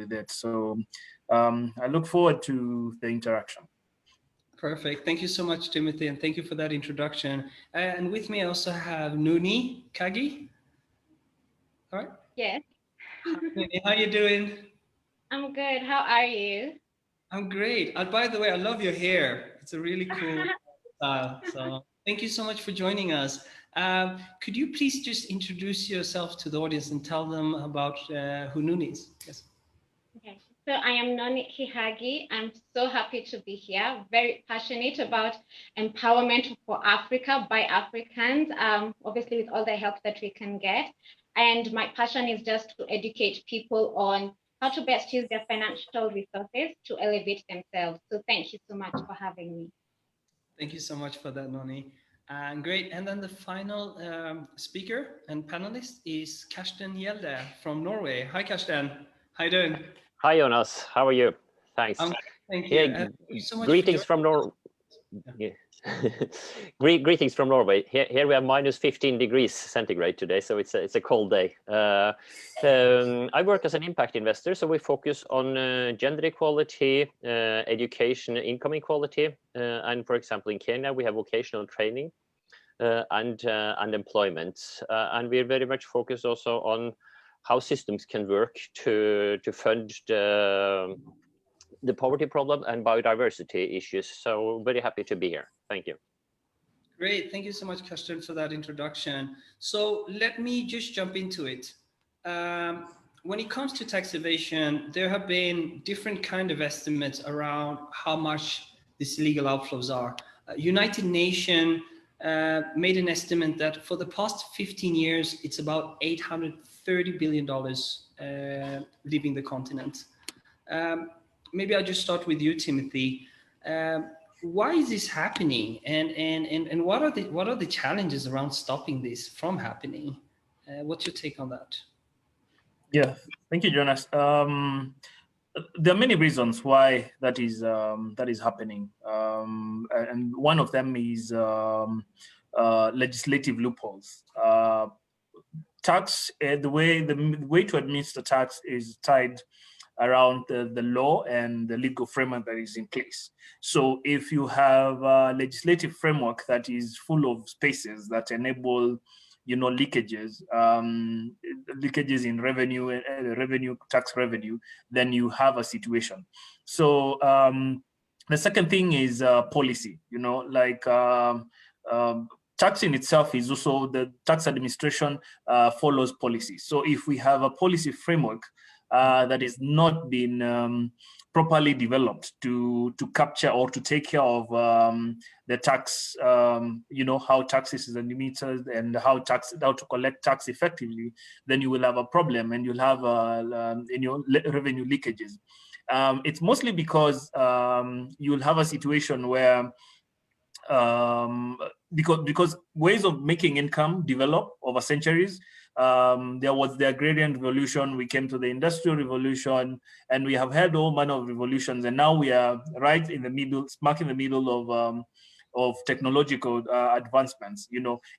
with it. So I look forward to the interaction. Perfect. Thank you so much, Timothy, and thank you for that introduction. And with me, I also have Nuni Kagi. All right. Yes. Hi, Nuni. How you doing? I'm good. How are you? I'm great. By the way, I love your hair. It's a really cool style. So thank you so much for joining us. Could you please just introduce yourself to the audience and tell them about who Nuni is? Yes. Okay. So I am Noni Kihagi. I'm so happy to be here. Very passionate about empowerment for Africa by Africans, obviously with all the help that we can get. And my passion is just to educate people on how to best use their financial resources to elevate themselves. So thank you so much for having me. Thank you so much for that, Noni. Great. And then the final speaker and panelist is Karsten Gjelde from Norway. Hi, Karsten. How you doing? Hi, Jonas. How are you? Thanks. Thank you. Yeah, thank you so much greetings from Norway. Yeah. Greetings from Norway. Here we have minus 15 degrees centigrade today, so it's a cold day. I work as an impact investor, so we focus on gender equality, education, income equality, and for example, in Kenya we have vocational training and employment, and we're very much focused also on how systems can work to fund the poverty problem and biodiversity issues. So very happy to be here. Thank you. Great. Thank you so much, Karsten, for that introduction. So let me just jump into it. When it comes to tax evasion, there have been different kind of estimates around how much these illegal outflows are. United Nations made an estimate that for the past 15 years, it's about $830 billion leaving the continent. Maybe I'll just start with you, Timothy. Why is this happening, and what are the challenges around stopping this from happening? What's your take on that? Yeah, thank you, Jonas. There are many reasons why that is happening, and one of them is legislative loopholes. Tax, the way to administer tax is tied around the law and the legal framework that is in place. So if you have a legislative framework that is full of spaces that enable, leakages, leakages in revenue, tax revenue, then you have a situation. So the second thing is policy. Tax in itself is also, the tax administration follows policy. So if we have a policy framework that is not been properly developed to capture or to take care of the tax, how taxes is administered and how to collect tax effectively, then you will have a problem and you'll have revenue leakages. It's mostly because you'll have a situation where because ways of making income develop over centuries. There was the agrarian revolution, we came to the industrial revolution, and we have had all manner of revolutions, and now we are right in the middle, smack in the middle of technological advancements.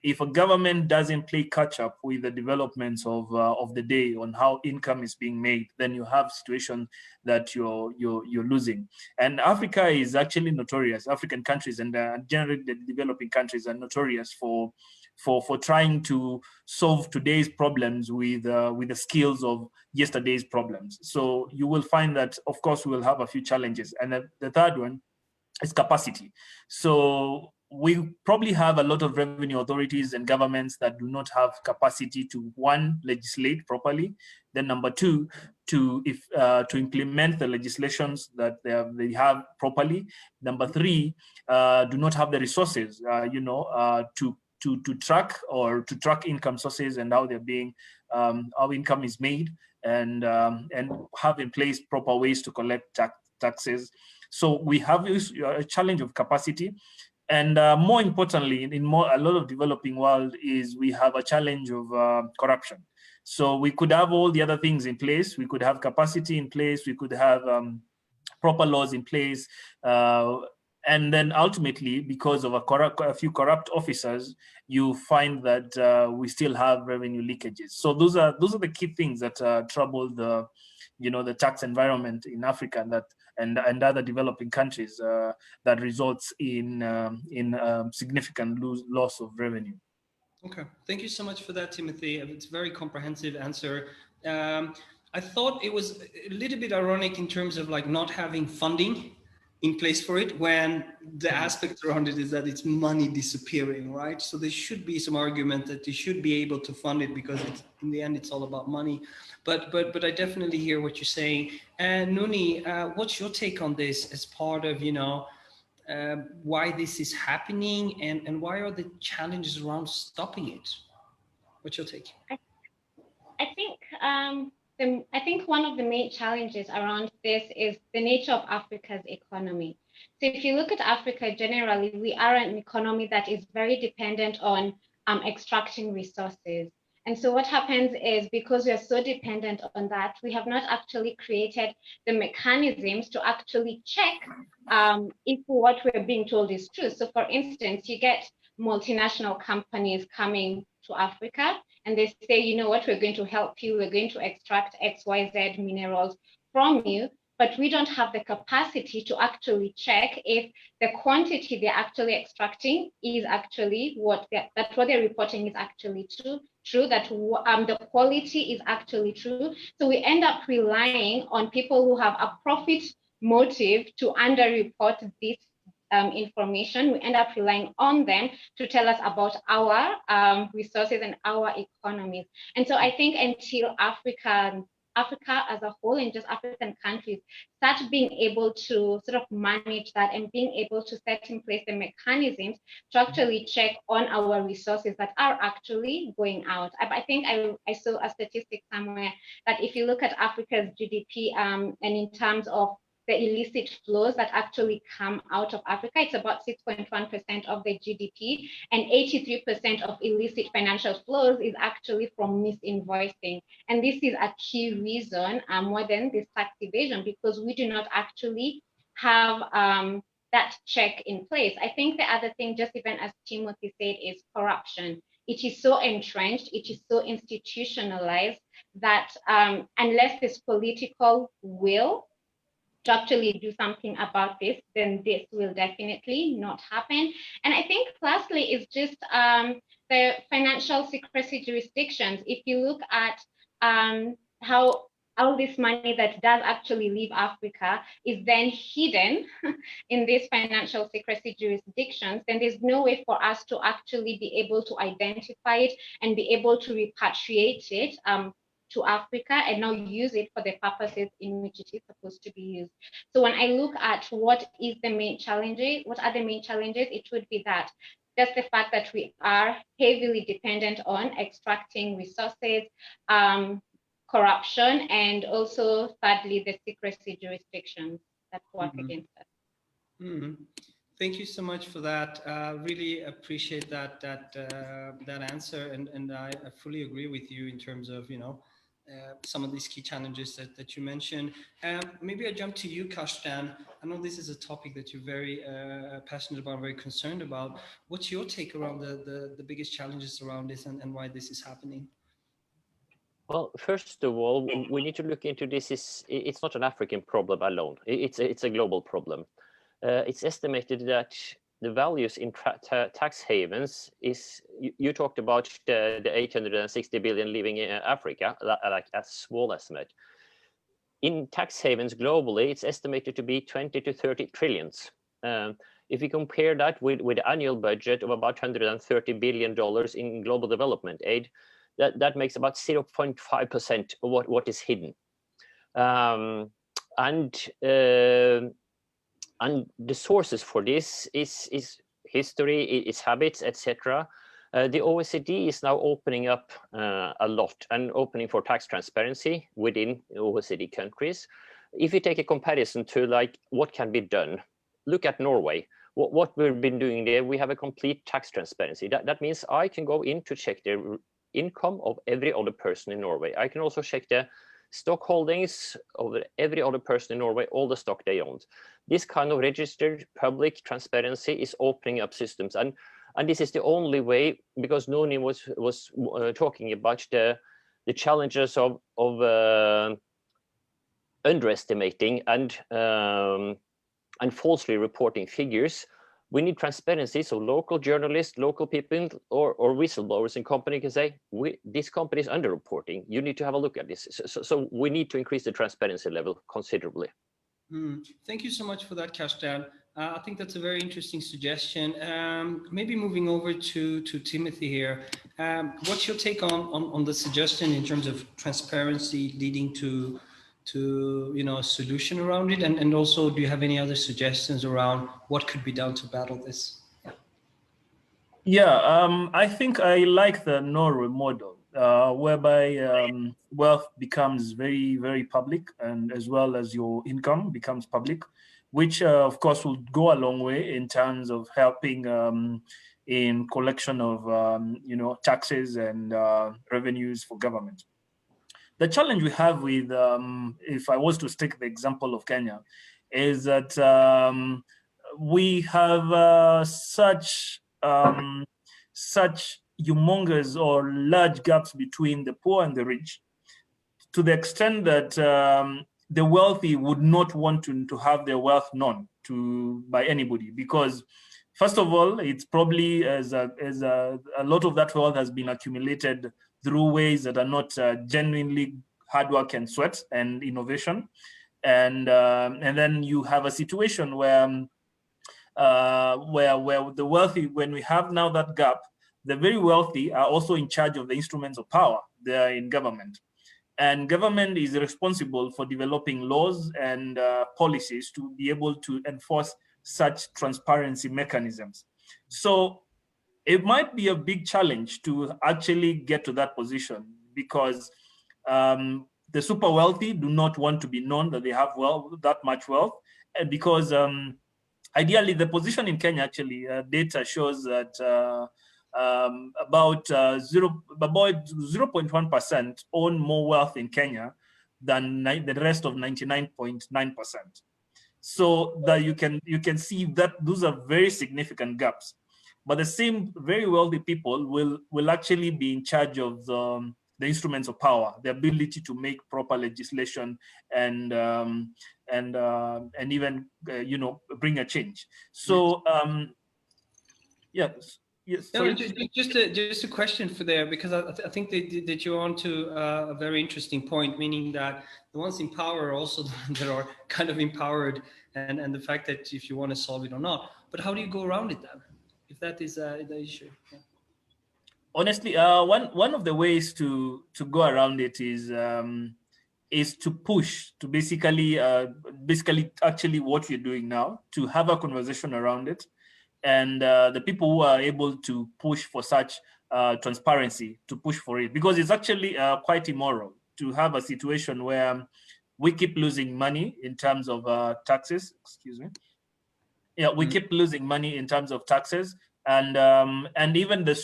If a government doesn't play catch up with the developments of the day on how income is being made, then you have situations that you're losing. And Africa is actually notorious. African countries and generally the developing countries are notorious for trying to solve today's problems with the skills of yesterday's problems. So you will find that, of course, we will have a few challenges. And the third one is capacity. So we probably have a lot of revenue authorities and governments that do not have capacity to, one, legislate properly, then number two, to implement the legislations that they have properly, number three, do not have the resources, to track income sources and how they're being, how income is made, and have in place proper ways to collect taxes. So we have a challenge of capacity, and more importantly, in a lot of developing world, is we have a challenge of corruption. So we could have all the other things in place. We could have capacity in place. We could have proper laws in place. And then ultimately, because of a few corrupt officers, you find that we still have revenue leakages. So those are the key things that trouble the tax environment in Africa and other developing countries that results in significant loss of revenue. Okay, thank you so much for that, Timothy. It's a very comprehensive answer. I thought it was a little bit ironic in terms of like not having funding in place for it, when the aspect around it is that it's money disappearing, right? So there should be some argument that they should be able to fund it, because in the end it's all about money. But I definitely hear what you're saying. And Nuni, what's your take on this as part of why this is happening, and why are the challenges around stopping it? What's your take? I think one of the main challenges around this is the nature of Africa's economy. So if you look at Africa generally, we are an economy that is very dependent on extracting resources. And so what happens is, because we are so dependent on that, we have not actually created the mechanisms to actually check if what we're being told is true. So for instance, you get multinational companies coming to Africa and they say, you know what, we're going to help you, we're going to extract XYZ minerals from you, but we don't have the capacity to actually check if the quantity they're actually extracting is actually what they're reporting is actually true, that the quality is actually true. So we end up relying on people who have a profit motive to underreport this information. We end up relying on them to tell us about our resources and our economies. And so I think until Africa as a whole, and just African countries, start being able to sort of manage that and being able to set in place the mechanisms to actually check on our resources that are actually going out. I think I saw a statistic somewhere that if you look at Africa's GDP and in terms of the illicit flows that actually come out of Africa, it's about 6.1% of the GDP, and 83% of illicit financial flows is actually from misinvoicing. And this is a key reason more than this tax evasion, because we do not actually have that check in place. I think the other thing, just even as Timothy said, is corruption. It is so entrenched, it is so institutionalized that unless there's political will to actually do something about this, then this will definitely not happen. And I think lastly is just the financial secrecy jurisdictions. If you look at how all this money that does actually leave Africa is then hidden in these financial secrecy jurisdictions, then there's no way for us to actually be able to identify it and be able to repatriate it to Africa and now use it for the purposes in which it is supposed to be used. So when I look at what are the main challenges, it would be that just the fact that we are heavily dependent on extracting resources, corruption, and also thirdly, the secrecy jurisdictions that work against us. Thank you so much for that. Really appreciate that answer, and I fully agree with you in terms of some of these key challenges that you mentioned. Maybe I jump to you, Kashtan. I know this is a topic that you're very passionate about, very concerned about. What's your take around the biggest challenges around this and why this is happening? Well, first of all, we need to look into this. It's not an African problem alone. It's a global problem. It's estimated that the values in tax havens is, you talked about the 860 billion living in Africa, like a small estimate. In tax havens globally, it's estimated to be 20 to 30 trillions. If you compare that with the annual budget of about $130 billion in global development aid, that makes about 0.5% of what is hidden. And the sources for this is history, its habits, etc. The OECD is now opening up a lot and opening for tax transparency within OECD countries. If you take a comparison to like what can be done, look at Norway. What we've been doing there, we have a complete tax transparency. That means I can go in to check the income of every other person in Norway. I can also check the stock holdings of every other person in Norway, all the stock they own. This kind of registered public transparency is opening up systems, and this is the only way, because Noni was talking about the challenges of underestimating and falsely reporting figures. We need transparency, so local journalists, local people, or whistleblowers in company can say, this company is underreporting. You need to have a look at this. So we need to increase the transparency level considerably. Thank you so much for that, Kashtan. I think that's a very interesting suggestion. Maybe moving over to Timothy here. What's your take on the suggestion in terms of transparency leading to a solution around it, and also do you have any other suggestions around what could be done to battle this? I think I like the Norway model, whereby wealth becomes very, very public, and as well as your income becomes public, which of course will go a long way in terms of helping in collection of taxes and revenues for government. The challenge we have with, if I was to take the example of Kenya, is that we have such humongous or large gaps between the poor and the rich, to the extent that the wealthy would not want to have their wealth known by anybody, because first of all, it's probably as a lot of that wealth has been accumulated through ways that are not genuinely hard work and sweat and innovation, and then you have a situation where the wealthy, when we have now that gap, the very wealthy are also in charge of the instruments of power. They are in government, and government is responsible for developing laws and policies to be able to enforce such transparency mechanisms. So it might be a big challenge to actually get to that position, because the super wealthy do not want to be known that they have that much wealth, and because ideally the position in Kenya, actually data shows that about 0.1% own more wealth in Kenya than the rest of 99.9%. So that you can see that those are very significant gaps. But the same very wealthy people will actually be in charge of the instruments of power, the ability to make proper legislation and even bring a change. So yes. No, just a question for there, because I think that you're onto a very interesting point, meaning that the ones in power are also the ones that are kind of empowered, and the fact that if you want to solve it or not. But how do you go around it then, if that is the issue? Yeah. Honestly, one of the ways to go around it is to push, to basically actually what you're doing now, to have a conversation around it. And the people who are able to push for such transparency, to push for it, because it's actually quite immoral to have a situation where we keep losing money in terms of taxes. Excuse me. Yeah, we keep losing money in terms of taxes, and even the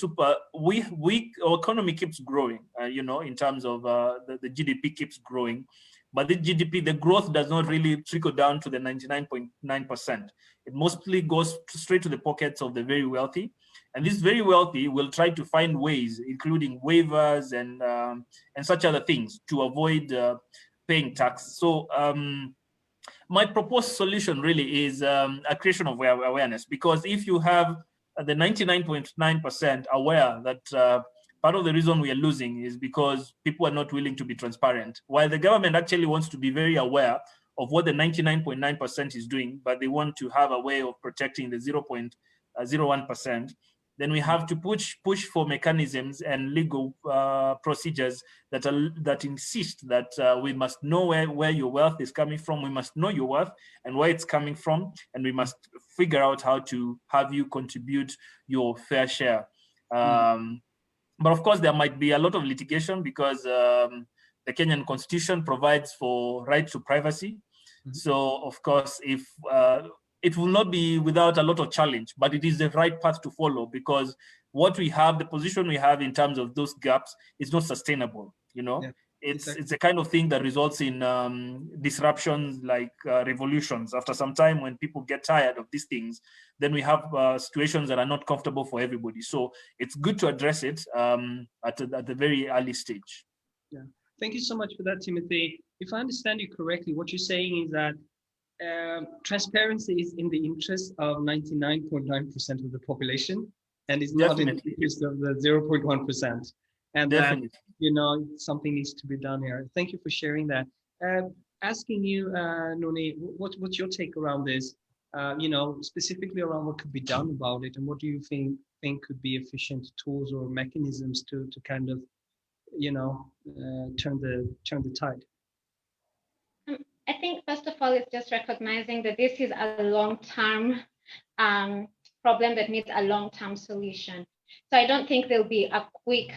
our economy keeps growing. In terms of the GDP keeps growing, but the GDP, the growth does not really trickle down to the 99.9%. It mostly goes straight to the pockets of the very wealthy, and these very wealthy will try to find ways, including waivers and such other things, to avoid paying tax. So my proposed solution really is a creation of awareness, because if you have the 99.9% aware that part of the reason we are losing is because people are not willing to be transparent, while the government actually wants to be very aware of what the 99.9% is doing, but they want to have a way of protecting the 0.01%, then we have to push for mechanisms and legal procedures that insist that we must know where your wealth is coming from. We must know your wealth and where it's coming from, and we must figure out how to have you contribute your fair share. But of course, there might be a lot of litigation, because the Kenyan Constitution provides for right to privacy. So of course, if it will not be without a lot of challenge, but it is the right path to follow, because what we have, the position we have in terms of those gaps, is not sustainable. Yeah, it's a kind of thing that results in disruptions, like revolutions. After some time, when people get tired of these things, then we have situations that are not comfortable for everybody. So it's good to address it at the very early stage. Yeah. Thank you so much for that, Timothy. if I understand you correctly, what you're saying is that transparency is in the interest of 99.9% of the population and is not in the Definitely. interest of the 0.1%. And that, Definitely. you know, something needs to be done here. Thank you for sharing that. Asking you, Noni, what's your take around this? You know, specifically around what could be done about it, and what do you think could be efficient tools or mechanisms to kind of, you know, turn the tide? I think first of all, it's just recognizing that this is a long-term problem that needs a long-term solution. So I don't think there'll be a quick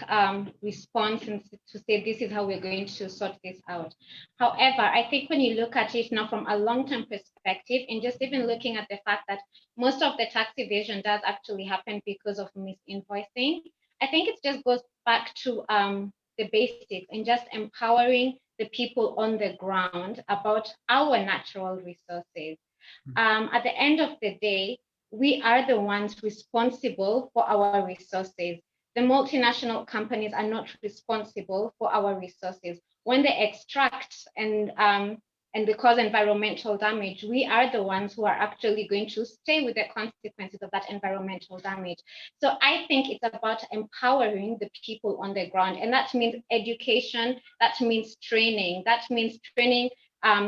response and to say this is how we're going to sort this out. However, I think when you look at it now from a long-term perspective, and just even looking at the fact that most of the tax evasion does actually happen because of misinvoicing, I think it just goes back to the basics and just empowering the people on the ground about our natural resources. At the end of the day, we are the ones responsible for our resources. The multinational companies are not responsible for our resources. When they extract and they cause environmental damage, we are the ones who are actually going to stay with the consequences of that environmental damage. So I think it's about empowering the people on the ground. And that means education, that means training, that means training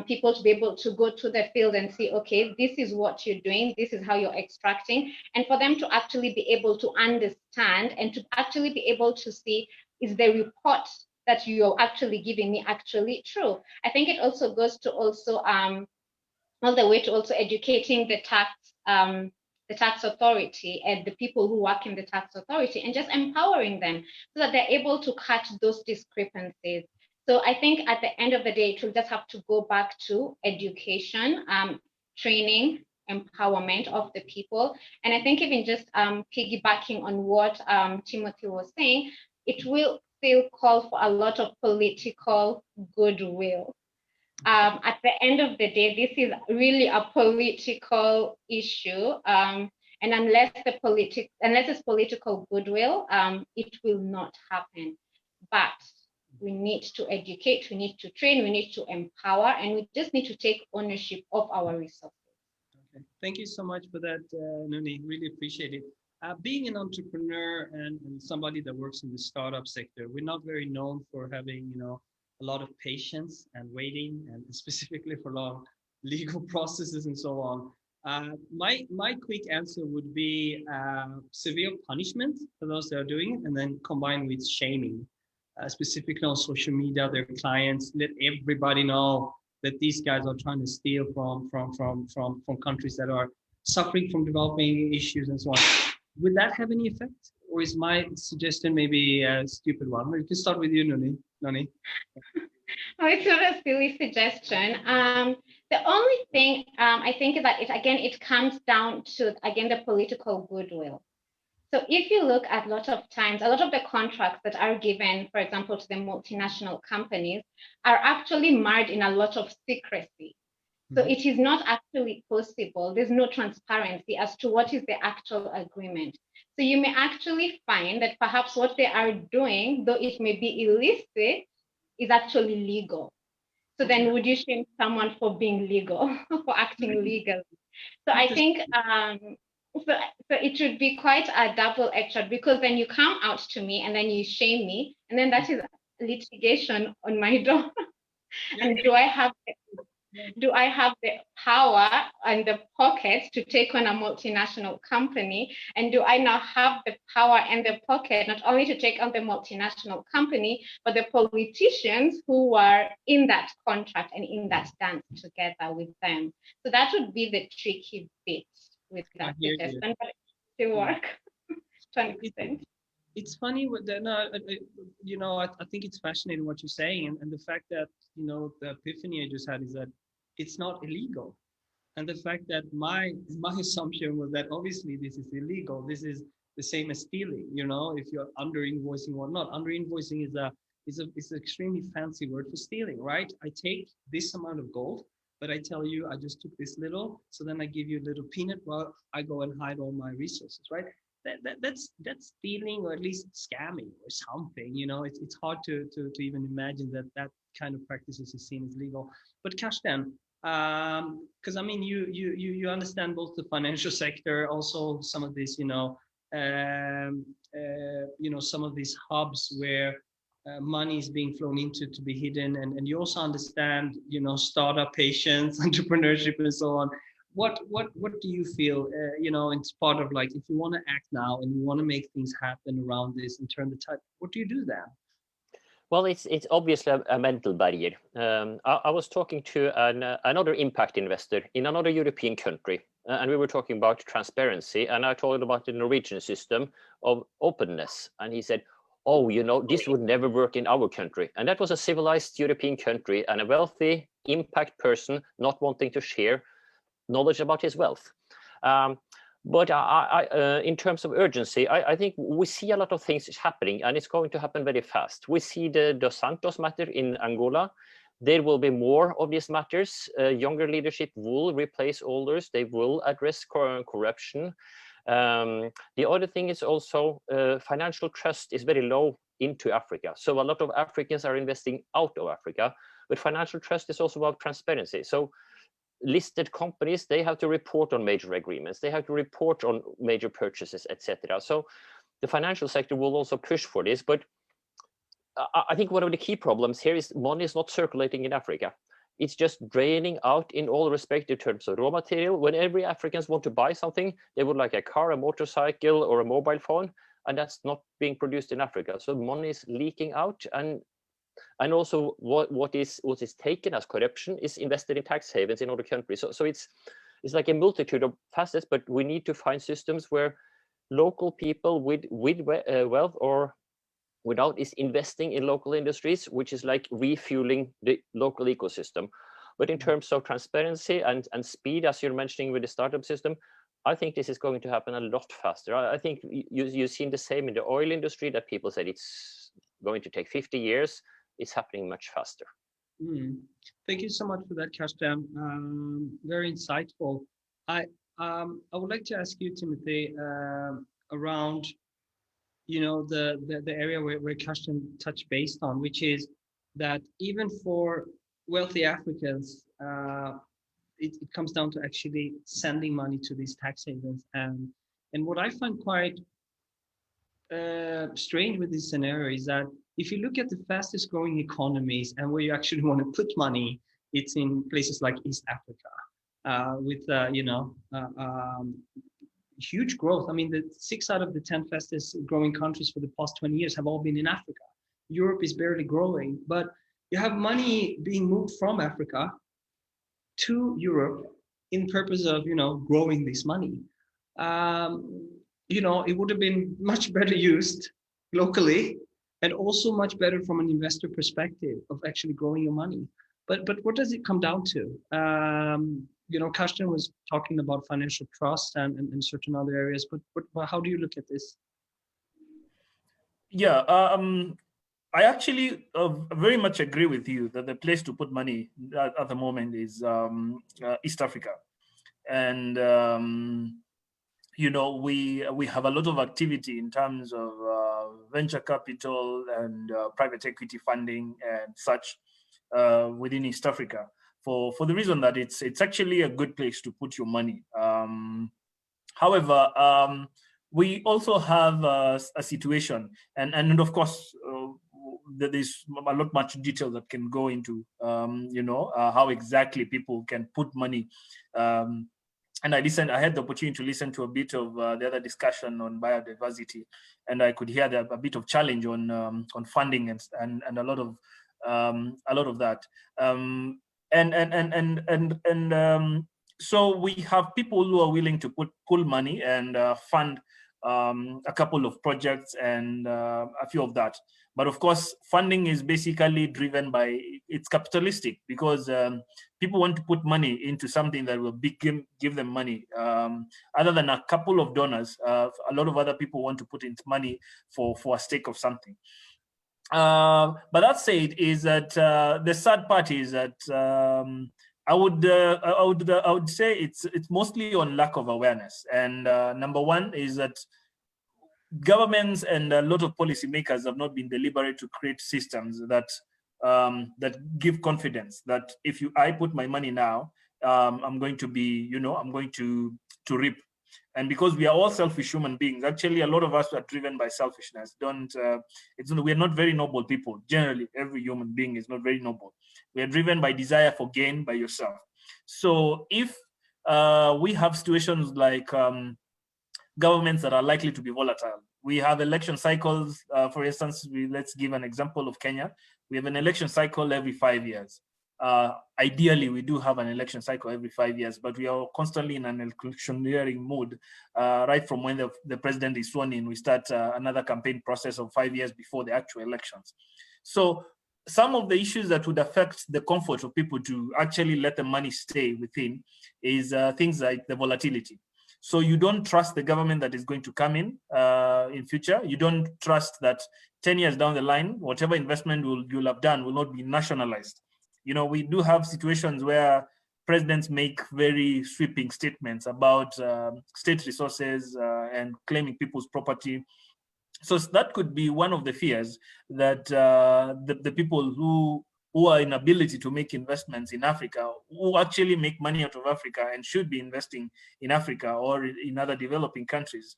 people to be able to go to the field and see, okay, this is what you're doing, this is how you're extracting, and for them to actually be able to understand and to actually be able to see, is the report that you're actually giving me actually true? I think it also goes to also all the way to also educating the tax authority and the people who work in the tax authority, and just empowering them so that they're able to catch those discrepancies. So I think at the end of the day, it will just have to go back to education, training, empowerment of the people. And I think even just piggybacking on what Timothy was saying, it will still call for a lot of political goodwill. At the end of the day, this is really a political issue. And unless it's political goodwill, it will not happen. But we need to educate, we need to train, we need to empower, and we just need to take ownership of our resources. Okay. Thank you so much for that, Nuni. Really appreciate it. Being an entrepreneur and somebody that works in the startup sector, we're not very known for having, you know, a lot of patience and waiting, and specifically for long legal processes and so on. My quick answer would be severe punishment for those that are doing it, and then combined with shaming. Specifically on social media, their clients, let everybody know that these guys are trying to steal from countries that are suffering from developing issues and so on. Would that have any effect, or is my suggestion maybe a stupid one? We can start with you, Noni. Oh, it's not a silly suggestion. The only thing I think is that it comes down to the political goodwill. So if you look at a lot of the contracts that are given, for example, to the multinational companies are actually marred in a lot of secrecy. So it is not actually possible. There's no transparency as to what is the actual agreement. So you may actually find that perhaps what they are doing, though it may be illicit, is actually legal. So then would you shame someone for being legal, for acting legally? So I think so it should be quite a double-edged sword, because then you come out to me and then you shame me, and then that is litigation on my door. And do I have the power and the pockets to take on a multinational company? And do I now have the power and the pocket not only to take on the multinational company, but the politicians who were in that contract and in that dance together with them? So that would be the tricky bit with that suggestion, but it still work to an extent. It's funny with the, you know, I think it's fascinating what you're saying, and the fact that, you know, the epiphany I just had is that it's not illegal, and the fact that my assumption was that obviously this is illegal. This is the same as stealing. You know, if you're under invoicing or not. Under invoicing is an extremely fancy word for stealing, right? I take this amount of gold, but I tell you I just took this little, so then I give you a little peanut while I go and hide all my resources, right? that's stealing or at least scamming or something. You know, it's hard to even imagine that kind of practices is seen as legal. But Kashtan, because I mean, you understand both the financial sector, also some of these, some of these hubs where money is being flown into to be hidden, and you also understand, startup patience, entrepreneurship, and so on. What do you feel? It's part of, like, if you want to act now and you want to make things happen around this and turn the tide, what do you do then? Well, it's obviously a mental barrier. I was talking to another impact investor in another European country, and we were talking about transparency, and I told him about the Norwegian system of openness, and he said, oh, this would never work in our country. And that was a civilized European country and a wealthy impact person not wanting to share knowledge about his wealth. But in terms of urgency, I think we see a lot of things happening, and it's going to happen very fast. We see the Dos Santos matter in Angola. There will be more of these matters. Younger leadership will replace elders. They will address corruption. The other thing is also financial trust is very low into Africa. So a lot of Africans are investing out of Africa, but financial trust is also about transparency. So listed companies, they have to report on major agreements, they have to report on major purchases, etc. So the financial sector will also push for this, but I think one of the key problems here is money is not circulating in Africa. It's just draining out in all respect in terms of raw material. When every Africans want to buy something, they would like a car, a motorcycle, or a mobile phone, and that's not being produced in Africa. So money is leaking out, and also what is taken as corruption is invested in tax havens in other countries. So it's like a multitude of facets, but we need to find systems where local people with wealth or without is investing in local industries, which is like refueling the local ecosystem. But in terms of transparency and speed, as you're mentioning with the startup system, I think this is going to happen a lot faster. I think you've seen the same in the oil industry, that people said it's going to take 50 years. It's happening much faster. Thank you so much for that, Kashtan. Very insightful. I would like to ask you, Timothy, around the area where Kashtan touched based on, which is that even for wealthy Africans, it comes down to actually sending money to these tax havens. And what I find quite strange with this scenario is that if you look at the fastest growing economies and where you actually want to put money, it's in places like East Africa, with huge growth. I mean, the 6 out of the 10 fastest growing countries for the past 20 years have all been in Africa. Europe is barely growing, but you have money being moved from Africa to Europe in purpose of, growing this money. It would have been much better used locally, and also much better from an investor perspective of actually growing your money. But what does it come down to? Kashtan was talking about financial trust and certain other areas, but how do you look at this? Yeah, I actually very much agree with you that the place to put money at the moment is East Africa. And we have a lot of activity in terms of venture capital and private equity funding and such within East Africa, for the reason that it's actually a good place to put your money. However, we also have a situation, and of course, there's a lot much detail that can go into how exactly people can put money. And I had the opportunity to listen to a bit of the other discussion on biodiversity, and I could hear a bit of challenge on funding and a lot of that. So we have people who are willing to pull money and fund a couple of projects and a few of that. But of course, funding is basically driven by, it's capitalistic, because people want to put money into something that will give them money. Other than a couple of donors, a lot of other people want to put in money for a stake of something. But that said, is that the sad part is that I would say it's mostly on lack of awareness. And number one is that governments and a lot of policymakers have not been deliberate to create systems that that give confidence that if I put my money now, I'm going to be, I'm going to reap. And because we are all selfish human beings, actually, a lot of us are driven by selfishness. We're not very noble people. Generally, every human being is not very noble. We are driven by desire for gain by yourself. So if we have situations like governments that are likely to be volatile, we have election cycles. For instance, let's give an example of Kenya. We have an election cycle every 5 years. Ideally, we do have an election cycle every 5 years, but we are constantly in an electioneering mood. Right from when the president is sworn in, we start another campaign process of 5 years before the actual elections. So some of the issues that would affect the comfort of people to actually let the money stay within is things like the volatility. So you don't trust the government that is going to come in future. You don't trust that 10 years down the line, whatever investment you'll have done will not be nationalized. We do have situations where presidents make very sweeping statements about state resources and claiming people's property. So that could be one of the fears that the people who are in ability to make investments in Africa, who actually make money out of Africa and should be investing in Africa or in other developing countries,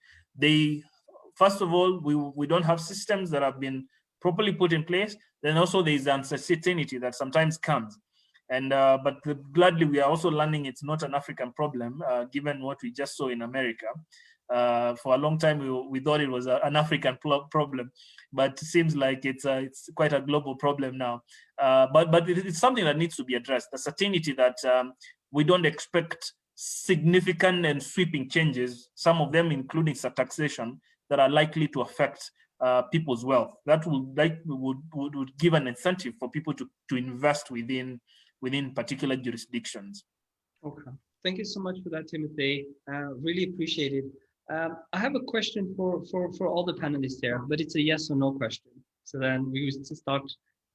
first of all, we don't have systems that have been properly put in place. Then also there is uncertainty that sometimes comes. And but gladly, we are also learning it's not an African problem, given what we just saw in America. For a long time, we thought it was an African problem, but it seems like it's quite a global problem now. But it's something that needs to be addressed. The certainty that we don't expect significant and sweeping changes, some of them including taxation, that are likely to affect people's wealth. That would give an incentive for people to invest within particular jurisdictions. Okay, thank you so much for that, Timothy. Really appreciate it. I have a question for all the panelists there, but it's a yes or no question. So then we used to start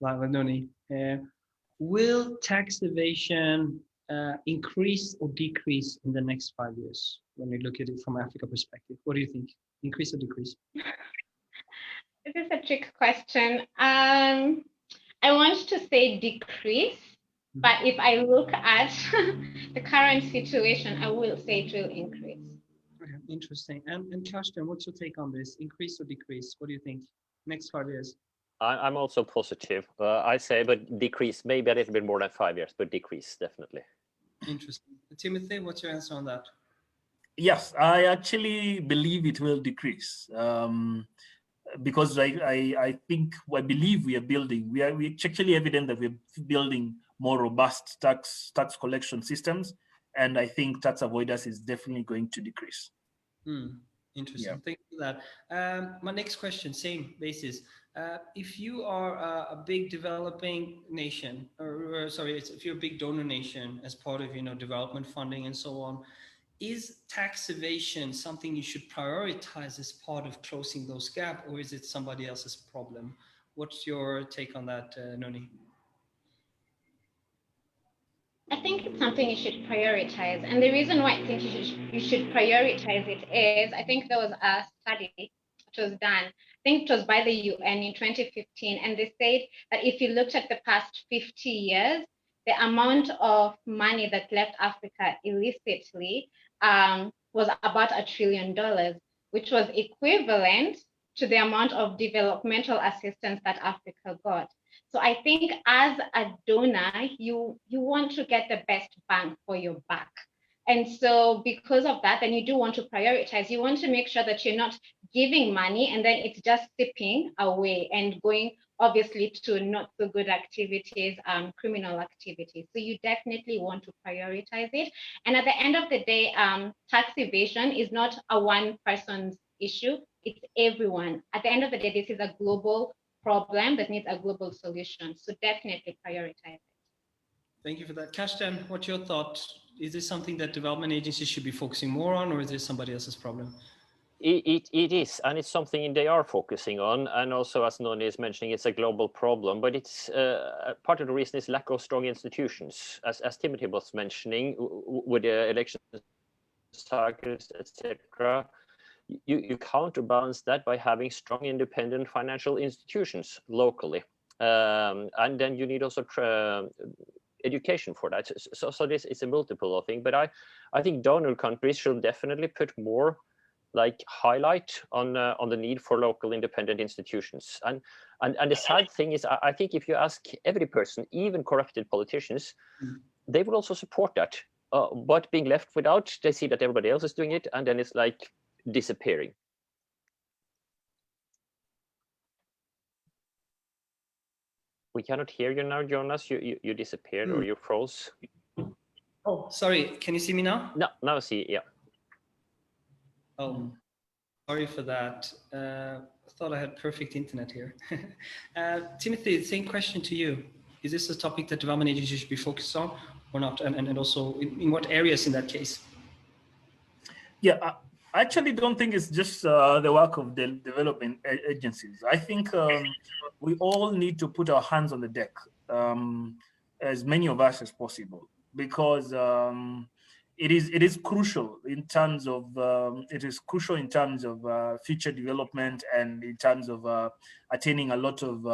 with Noni. Will tax evasion increase or decrease in the next 5 years when we look at it from Africa perspective? What do you think? Increase or decrease? This is a trick question. I want to say decrease, but if I look at the current situation, I will say it will increase. Okay, interesting. And Karsten, what's your take on this? Increase or decrease? What do you think? Next 5 years? I'm also positive. I say, but decrease, maybe a little bit more than 5 years, but decrease definitely. Interesting. Timothy, what's your answer on that? Yes, I actually believe it will decrease. Because I believe we are building. We actually evident that we're building more robust tax collection systems, and I think tax avoidance is definitely going to decrease. Interesting. Yeah. Thank you for that. My next question, same basis. If you are a big developing nation, or sorry, if you're a big donor nation as part of development funding and so on, is tax evasion something you should prioritize as part of closing those gaps, or is it somebody else's problem? What's your take on that, Noni? I think it's something you should prioritize. And the reason why I think you should prioritize it is, I think there was a study that was done, I think it was by the UN in 2015, and they said that if you looked at the past 50 years, the amount of money that left Africa illicitly was about $1 trillion, which was equivalent to the amount of developmental assistance that Africa got. So I think as a donor, you want to get the best bang for your buck. And so because of that, then you do want to prioritize. You want to make sure that you're not giving money and then it's just sipping away and going obviously to not so good activities, criminal activities. So you definitely want to prioritize it. And at the end of the day, tax evasion is not a one person's issue. It's everyone. At the end of the day, this is a global problem that needs a global solution. So definitely prioritize it. Thank you for that. Karsten, what's your thought? Is this something that development agencies should be focusing more on, or is this somebody else's problem? It is, and it's something they are focusing on. And also, as Noni is mentioning, it's a global problem, but it's part of the reason is lack of strong institutions. As Timothy was mentioning, with the election cycles, etc., you counterbalance that by having strong independent financial institutions locally. And then you need also education for that. So this is a multiple thing, but I think donor countries should definitely put more like highlight on the need for local independent institutions. And the sad thing is, I think if you ask every person, even corrupted politicians, they will also support that. But being left without, they see that everybody else is doing it, and then it's like disappearing. We cannot hear you now, Jonas. You disappeared or you froze. Oh, sorry. Can you see me now? No, now I see. Yeah. Oh, sorry for that. I thought I had perfect internet here. Timothy, the same question to you. Is this a topic that development agencies should be focused on or not? And also in what areas in that case? Yeah, I actually don't think it's just the work of the development agencies. I think we all need to put our hands on the deck, as many of us as possible, because it is crucial in terms of future development and in terms of attaining a lot of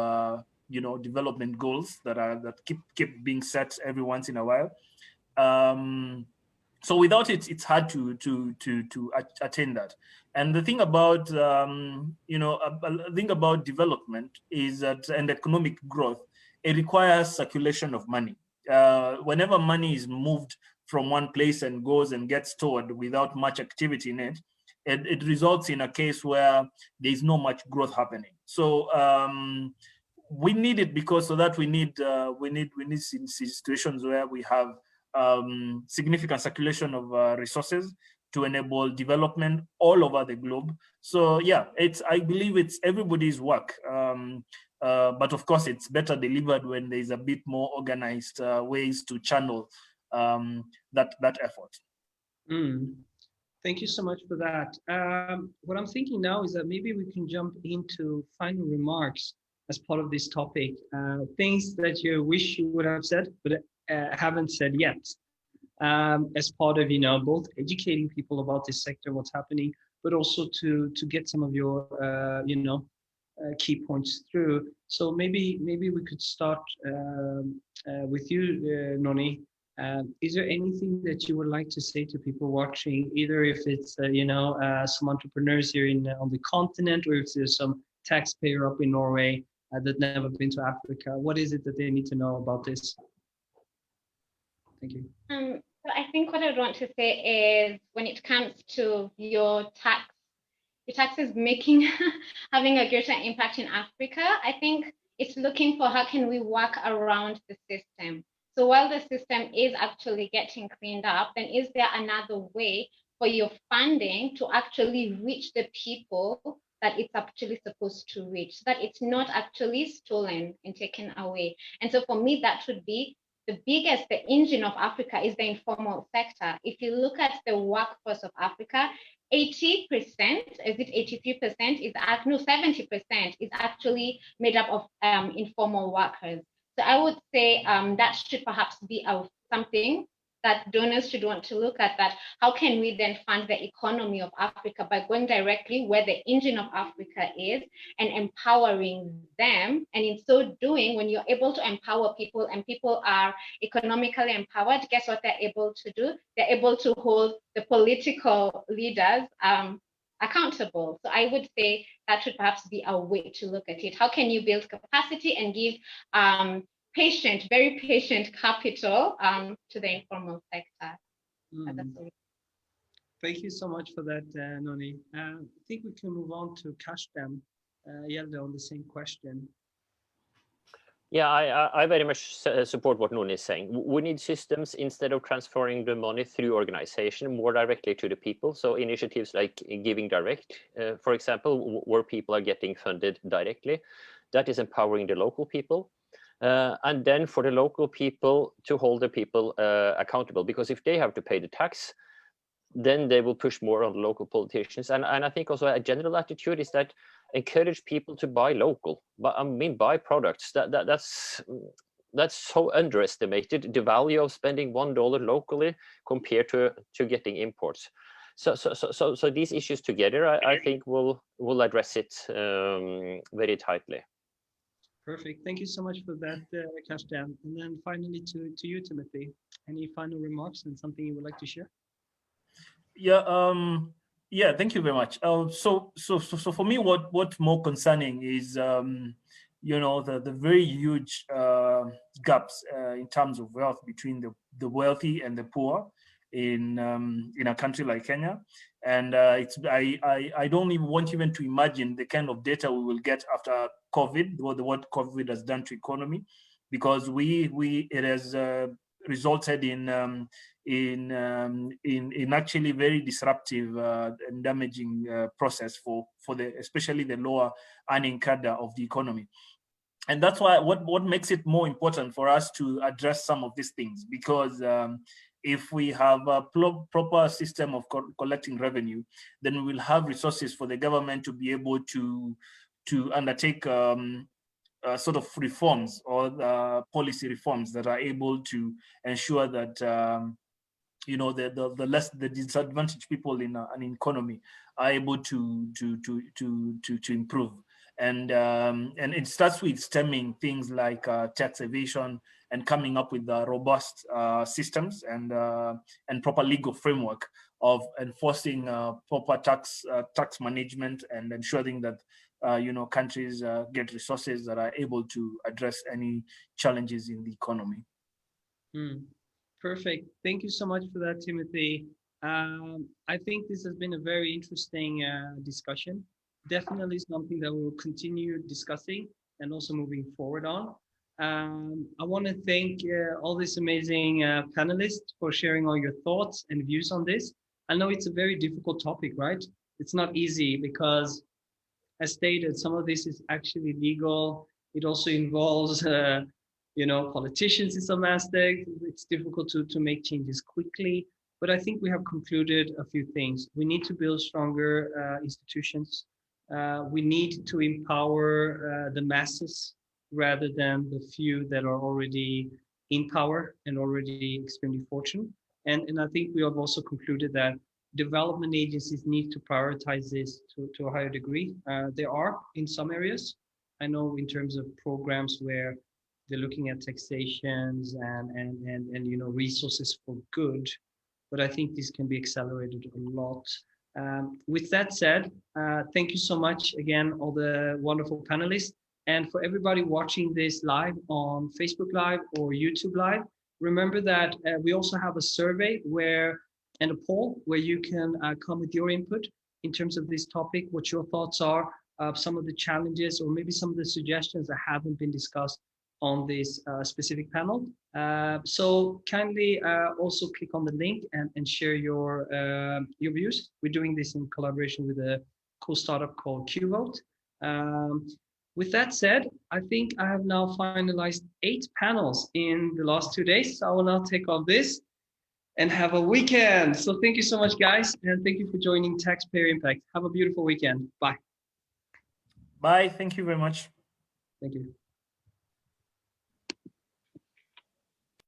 development goals that keep being set every once in a while. So without it, it's hard to attain that. And the thing about development is that, and economic growth, it requires circulation of money. Whenever money is moved from one place and goes and gets stored without much activity in it, it results in a case where there is no much growth happening. So we need it because we need situations where we have significant circulation of resources to enable development all over the globe. So yeah, I believe it's everybody's work. But of course, it's better delivered when there's a bit more organized ways to channel that effort. Thank you so much for that. What I'm thinking now is that maybe we can jump into final remarks as part of this topic. Things that you wish you would have said, but haven't said yet. As part of both educating people about this sector, what's happening, but also to get some of your key points through. So maybe we could start with you, Noni. Is there anything that you would like to say to people watching, either if it's some entrepreneurs here on the continent, or if there's some taxpayer up in Norway that never been to Africa? What is it that they need to know about this? Thank you. So I think what I want to say is, when it comes to your taxes having a greater impact in Africa, I think it's looking for how can we work around the system. So while the system is actually getting cleaned up, then is there another way for your funding to actually reach the people that it's actually supposed to reach, so that it's not actually stolen and taken away? And so for me, that would be the engine of Africa is the informal sector. If you look at the workforce of Africa, 80%, is it 83%? 70% is actually made up of informal workers. So I would say that should perhaps be something that donors should want to look at, that how can we then fund the economy of Africa by going directly where the engine of Africa is and empowering them. And in so doing, when you're able to empower people and people are economically empowered, guess what they're able to do? They're able to hold the political leaders accountable. So I would say that should perhaps be a way to look at it. How can you build capacity and give very patient capital to the informal sector? Thank you so much for that, Noni. I think we can move on to Kashtam, Yelda, on the same question. Yeah, I very much support what Noni is saying. We need systems, instead of transferring the money through organization, more directly to the people. So initiatives like Giving Direct, for example, where people are getting funded directly, that is empowering the local people. And then for the local people to hold the people accountable, because if they have to pay the tax, then they will push more on the local politicians. And I think also a general attitude is that encourage people to buy local, but buy products. That's so underestimated, the value of spending $1 locally compared to getting imports. So these issues together, I think will address it very tightly. Perfect. Thank you so much for that, Kashdan. And then finally to you, Timothy, any final remarks and something you would like to share? Yeah, thank you very much. So for me, what's more concerning is the very huge gaps in terms of wealth between the wealthy and the poor in a country like Kenya, and I don't even want even to imagine the kind of data we will get after COVID, what COVID has done to economy, because it has resulted in actually very disruptive and damaging process for especially the lower earning cadre of the economy. And that's why what makes it more important for us to address some of these things, because if we have a proper system of collecting revenue, then we will have resources for the government to be able to undertake sort of reforms or policy reforms that are able to ensure that the disadvantaged people in an economy are able to improve. And it starts with stemming things like tax evasion and coming up with robust systems and proper legal framework of enforcing proper tax management and ensuring that countries get resources that are able to address any challenges in the economy. Perfect. Thank you so much for that, Timothy. I think this has been a very interesting discussion. Definitely something that we will continue discussing and also moving forward on. I want to thank all these amazing panelists for sharing all your thoughts and views on this. I know it's a very difficult topic, right? It's not easy because, as stated, some of this is actually legal. It also involves politicians in some aspects. It's difficult to make changes quickly, but I think we have concluded a few things. We need to build stronger institutions. We need to empower the masses rather than the few that are already in power and already extremely fortunate. And I think we have also concluded that development agencies need to prioritize this to a higher degree. There are in some areas, I know in terms of programs where they're looking at taxations and resources for good, but I think this can be accelerated a lot. With that said, thank you so much again, all the wonderful panelists, and for everybody watching this live on Facebook Live or YouTube Live. Remember that we also have a survey and a poll where you can come with your input in terms of this topic, what your thoughts are of some of the challenges or maybe some of the suggestions that haven't been discussed on this specific panel. So kindly also click on the link and share your views. We're doing this in collaboration with a cool startup called QVote. With that said, I think I have now finalized 8 panels in the last 2 days. So I will now take off this and have a weekend. So thank you so much, guys. And thank you for joining Taxpayer Impact. Have a beautiful weekend. Bye. Bye. Thank you very much. Thank you.